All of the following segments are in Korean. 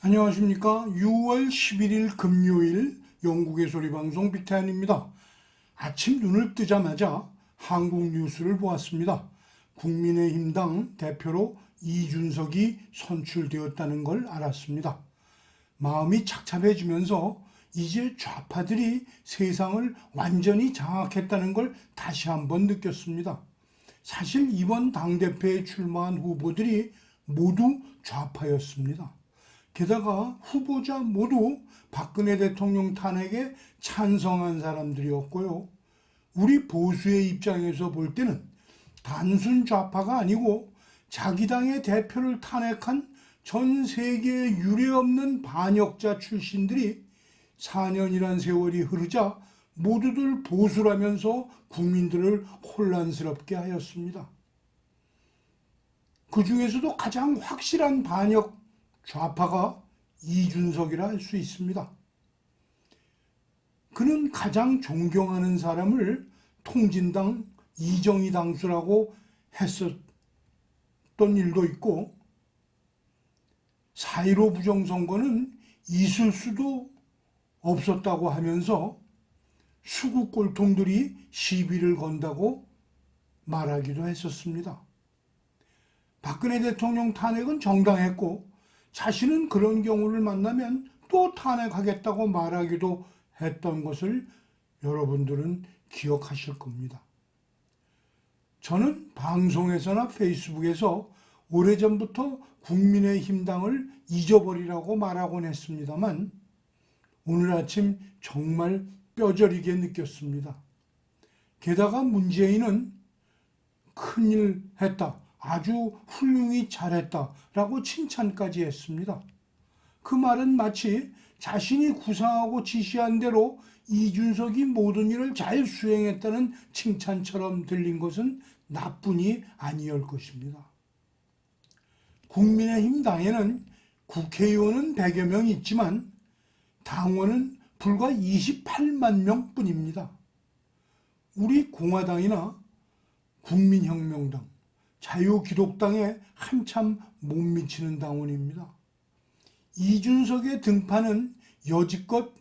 안녕하십니까. 6월 11일 금요일 영국의 소리방송 빅텐입니다. 아침 눈을 뜨자마자 한국 뉴스를 보았습니다. 국민의힘당 대표로 이준석이 선출되었다는 걸 알았습니다. 마음이 착잡해지면서 이제 좌파들이 세상을 완전히 장악했다는 걸 다시 한번 느꼈습니다. 사실 이번 당대표에 출마한 후보들이 모두 좌파였습니다. 게다가 후보자 모두 박근혜 대통령 탄핵에 찬성한 사람들이었고요. 우리 보수의 입장에서 볼 때는 단순 좌파가 아니고 자기 당의 대표를 탄핵한 전 세계에 유례없는 반역자 출신들이 4년이란 세월이 흐르자 모두들 보수라면서 국민들을 혼란스럽게 하였습니다. 그 중에서도 가장 확실한 반역 좌파가 이준석이라 할 수 있습니다. 그는 가장 존경하는 사람을 통진당 이정희 당수라고 했었던 일도 있고 4.15 부정선거는 있을 수도 없었다고 하면서 수구 꼴통들이 시비를 건다고 말하기도 했었습니다. 박근혜 대통령 탄핵은 정당했고 자신은 그런 경우를 만나면 또 탄핵하겠다고 말하기도 했던 것을 여러분들은 기억하실 겁니다. 저는 방송에서나 페이스북에서 오래전부터 국민의힘당을 잊어버리라고 말하곤 했습니다만 오늘 아침 정말 뼈저리게 느꼈습니다. 게다가 문재인은 큰일 했다, 아주 훌륭히 잘했다라고 칭찬까지 했습니다. 그 말은 마치 자신이 구상하고 지시한 대로 이준석이 모든 일을 잘 수행했다는 칭찬처럼 들린 것은 나뿐이 아니었을 것입니다. 국민의힘 당에는 국회의원은 100여 명 있지만 당원은 불과 28만 명뿐입니다. 우리 공화당이나 국민혁명당, 자유기독당에 한참 못 미치는 당원입니다. 이준석의 등판은 여지껏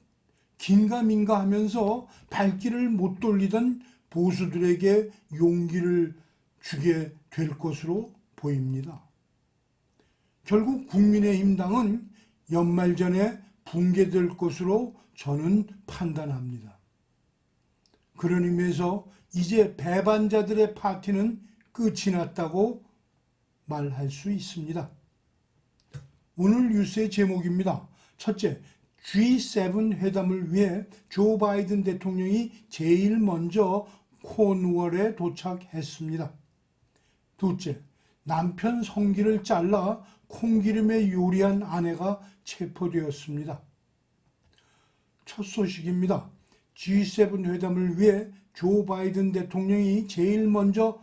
긴가민가 하면서 발길을 못 돌리던 보수들에게 용기를 주게 될 것으로 보입니다. 결국 국민의힘당은 연말 전에 붕괴될 것으로 저는 판단합니다. 그런 의미에서 이제 배반자들의 파티는 끝이 났다고 말할 수 있습니다. 오늘 뉴스의 제목입니다. 첫째, G7 회담을 위해 조 바이든 대통령이 제일 먼저 코누얼에 도착했습니다. 둘째, 남편 성기를 잘라 콩기름에 요리한 아내가 체포되었습니다. 첫 소식입니다. G7 회담을 위해 조 바이든 대통령이 제일 먼저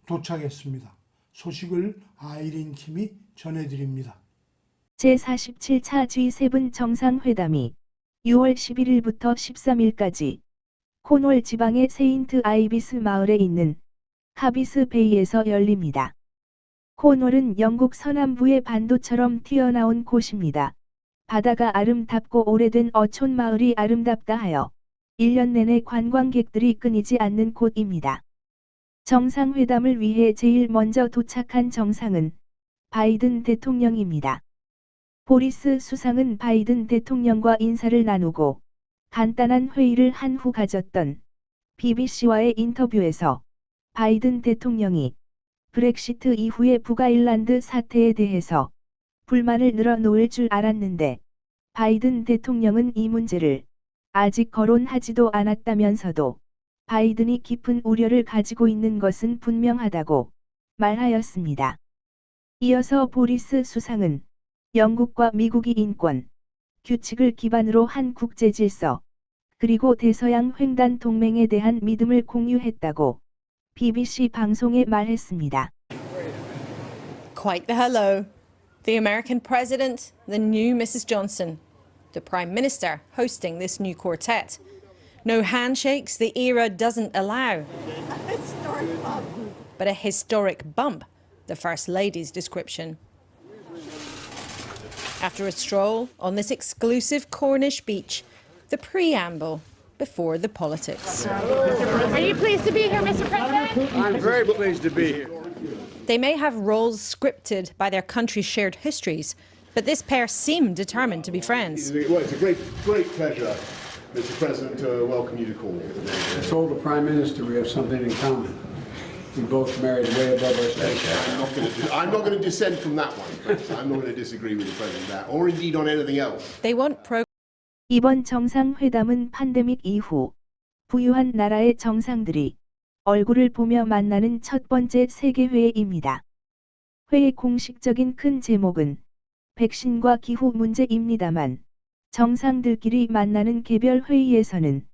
도착했습니다. 소식을 아이린 킴이 전해드립니다. 제47차 G7 정상회담이 6월 11일부터 13일까지 코놀 지방의 세인트 아이비스 마을에 있는 하비스 베이에서 열립니다. 코놀은 영국 서남부의 반도처럼 튀어나온 곳입니다. 바다가 아름답고 오래된 어촌 마을이 아름답다 하여 1년 내내 관광객들이 끊이지 않는 곳입니다. 정상회담을 위해 제일 먼저 도착한 정상은 바이든 대통령입니다. 보리스 수상은 바이든 대통령과 인사를 나누고 간단한 회의를 한 후 가졌던 BBC와의 인터뷰에서 바이든 대통령이 브렉시트 이후의 북아일란드 사태에 대해서 불만을 늘어놓을 줄 알았는데 바이든 대통령은 이 문제를 아직 거론하지도 않았다면서도 바이든이 깊은 우려를 가지고 있는 것은 분명하다고 말하였습니다. 이어서 보리스 수상은 영국과 미국이 인권, 규칙을 기반으로 한 국제 질서, 그리고 대서양 횡단 동맹에 대한 믿음을 공유했다고 BBC 방송에 말했습니다. Quite the hello. The American president, the new Mrs. Johnson, the Prime Minister hosting this new quartet. No handshakes the era doesn't allow. But a historic bump, the First Lady's description. After a stroll on this exclusive Cornish beach, the preamble before the politics. Are you pleased to be here, Mr. President? I'm very pleased to be here. They may have roles scripted by their country's shared histories, but this pair seem determined to be friends. Well, it's a great pleasure, Mr. President, to welcome you to Cornwall. I told the Prime Minister we have something in common. We both married way above our station. I'm not going to dissent from that one, friends. I'm not going to disagree with the President there, or indeed on anything else. They want progress. 이번 정상회담은 팬데믹 이후 부유한 나라의 정상들이 얼굴을 보며 만나는 첫 번째 세계회의입니다. 회의 공식적인 큰 제목은 백신과 기후 문제입니다만 정상들끼리 만나는 개별 회의에서는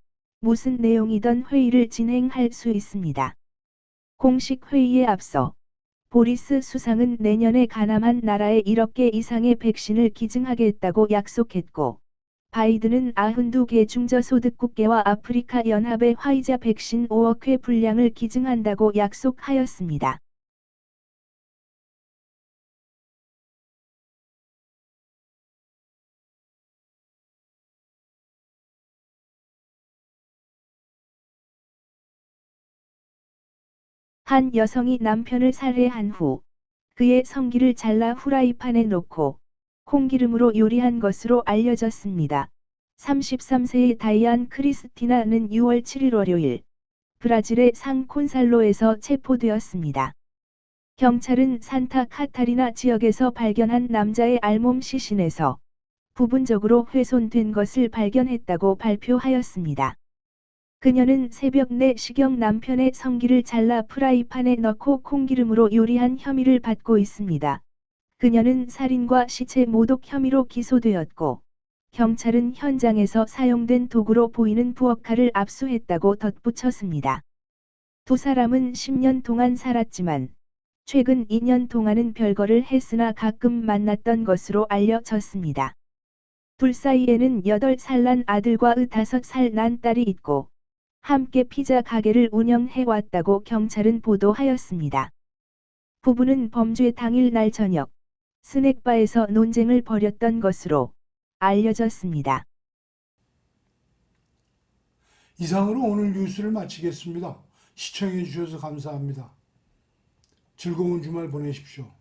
무슨 내용이든 회의를 진행할 수 있습니다. 공식 회의에 앞서 보리스 수상은 내년에 가난한 나라에 1억 개 이상의 백신을 기증하겠다고 약속했고 바이든은 92개 중저소득 국가와 아프리카 연합에 화이자 백신 5억 회 분량을 기증한다고 약속하였습니다. 한 여성이 남편을 살해한 후 그의 성기를 잘라 후라이팬에 넣고 콩기름으로 요리한 것으로 알려졌습니다. 33세의 다이안 크리스티나는 6월 7일 월요일 브라질의 상 콘살로에서 체포되었습니다. 경찰은 산타 카타리나 지역에서 발견한 남자의 알몸 시신에서 부분적으로 훼손된 것을 발견했다고 발표하였습니다. 그녀는 새벽 4시경 남편의 성기를 잘라 프라이팬에 넣고 콩기름으로 요리한 혐의를 받고 있습니다. 그녀는 살인과 시체 모독 혐의로 기소되었고 경찰은 현장에서 사용된 도구로 보이는 부엌칼을 압수했다고 덧붙였습니다. 두 사람은 10년 동안 살았지만 최근 2년 동안은 별거를 했으나 가끔 만났던 것으로 알려졌습니다. 둘 사이에는 8살 난 아들과 5살 난 딸이 있고 함께 피자 가게를 운영해왔다고 경찰은 보도하였습니다. 부부는 범죄 당일 날 저녁 스낵바에서 논쟁을 벌였던 것으로 알려졌습니다. 이상으로 오늘 뉴스를 마치겠습니다. 시청해 주셔서 감사합니다. 즐거운 주말 보내십시오.